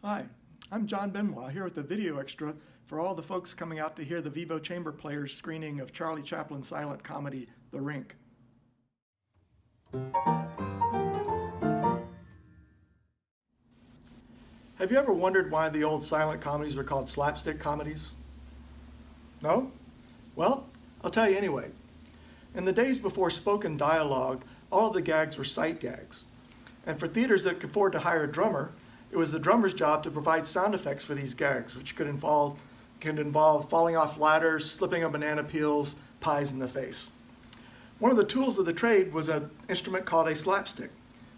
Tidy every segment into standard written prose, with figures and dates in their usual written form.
Hi, I'm John Benoit here with the video extra for all the folks coming out to hear the Vivo Chamber Players screening of Charlie Chaplin's silent comedy, The Rink. Have you ever wondered why the old silent comedies were called slapstick comedies? No? Well, I'll tell you anyway. In the days before spoken dialogue, all of the gags were sight gags. And for theaters that could afford to hire a drummer, it was the drummer's job to provide sound effects for these gags, which could involve falling off ladders, slipping on banana peels, pies in the face. One of the tools of the trade was an instrument called a slapstick.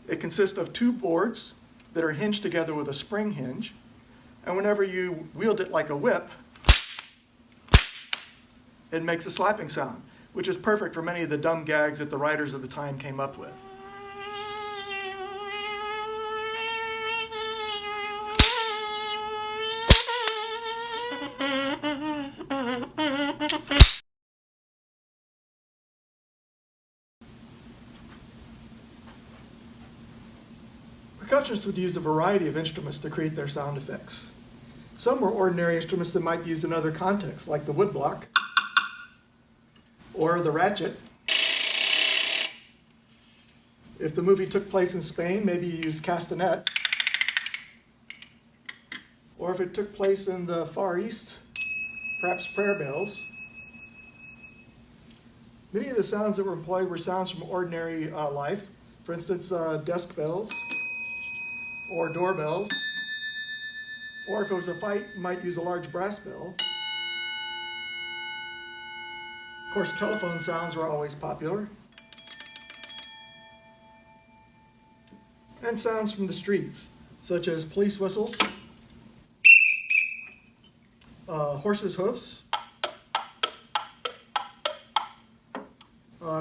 It consists of two boards that are hinged together with a spring hinge, and whenever you wield it like a whip, it makes a slapping sound, which is perfect for many of the dumb gags that the writers of the time came up with. Percussionists would use a variety of instruments to create their sound effects. Some were ordinary instruments that might be used in other contexts, like the woodblock or the ratchet. If the movie took place in Spain, maybe you use castanets. Or if it took place in the Far East, perhaps prayer bells. Many of the sounds that were employed were sounds from ordinary life. For instance, desk bells or doorbells. Or if it was a fight, you might use a large brass bell. Of course, telephone sounds were always popular. And sounds from the streets, such as police whistles, horses' hoofs,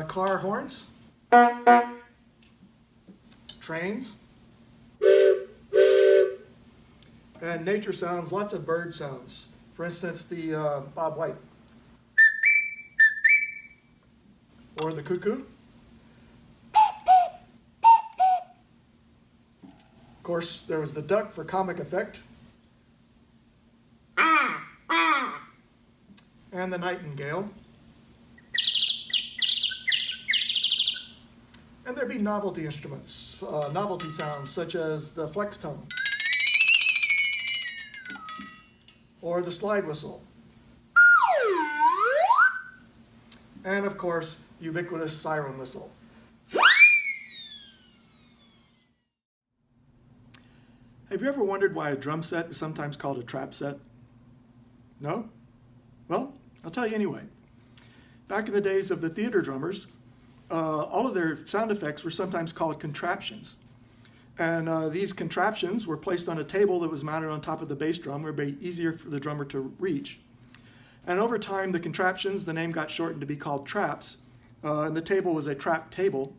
car horns, trains, and nature sounds, lots of bird sounds. For instance, the Bob White, or the cuckoo. Of course, there was the duck for comic effect, and the nightingale. And there'd be novelty instruments, novelty sounds such as the flex tone or the slide whistle. And of course, ubiquitous siren whistle. Have you ever wondered why a drum set is sometimes called a trap set? No? Well, I'll tell you anyway. Back in the days of the theater drummers, all of their sound effects were sometimes called contraptions. And these contraptions were placed on a table that was mounted on top of the bass drum, where it would be easier for the drummer to reach. And over time, the contraptions, the name got shortened to be called traps, and the table was a trap table.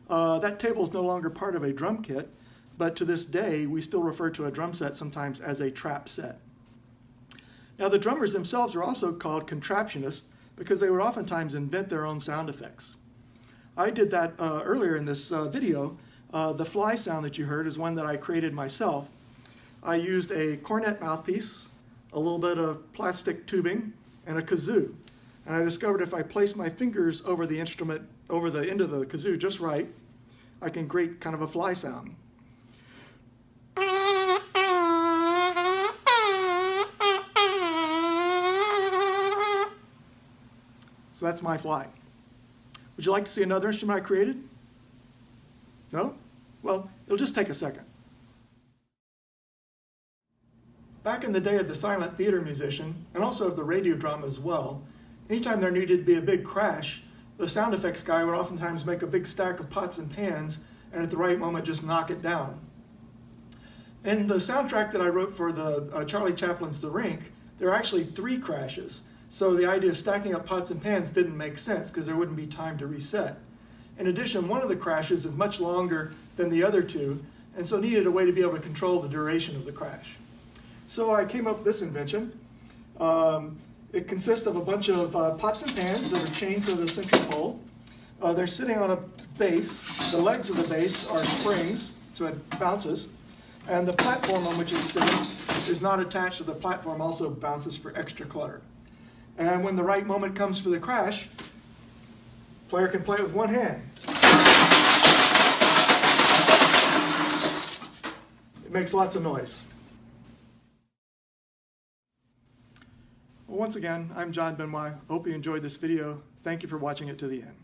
That table is no longer part of a drum kit, but to this day, we still refer to a drum set sometimes as a trap set. Now, the drummers themselves are also called contraptionists because they would oftentimes invent their own sound effects. I did that earlier in this video. The fly sound that you heard is one that I created myself. I used a cornet mouthpiece, a little bit of plastic tubing, and a kazoo. And I discovered if I place my fingers over the instrument, over the end of the kazoo just right, I can create kind of a fly sound. So that's my fly. Would you like to see another instrument I created? No? Well, it'll just take a second. Back in the day of the silent theater musician, and also of the radio drama as well, anytime there needed to be a big crash, the sound effects guy would oftentimes make a big stack of pots and pans, and at the right moment just knock it down. In the soundtrack that I wrote for the Charlie Chaplin's The Rink, there are actually 3 crashes. So the idea of stacking up pots and pans didn't make sense because there wouldn't be time to reset. In addition, one of the crashes is much longer than the other 2, and so needed a way to be able to control the duration of the crash. So I came up with this invention. It consists of a bunch of pots and pans that are chained to the central pole. They're sitting on a base. The legs of the base are springs, so it bounces. And the platform on which it's sitting is not attached to the platform, also bounces for extra clutter. And when the right moment comes for the crash, player can play it with one hand. It makes lots of noise. Well, once again, I'm John Benoit. Hope you enjoyed this video. Thank you for watching it to the end.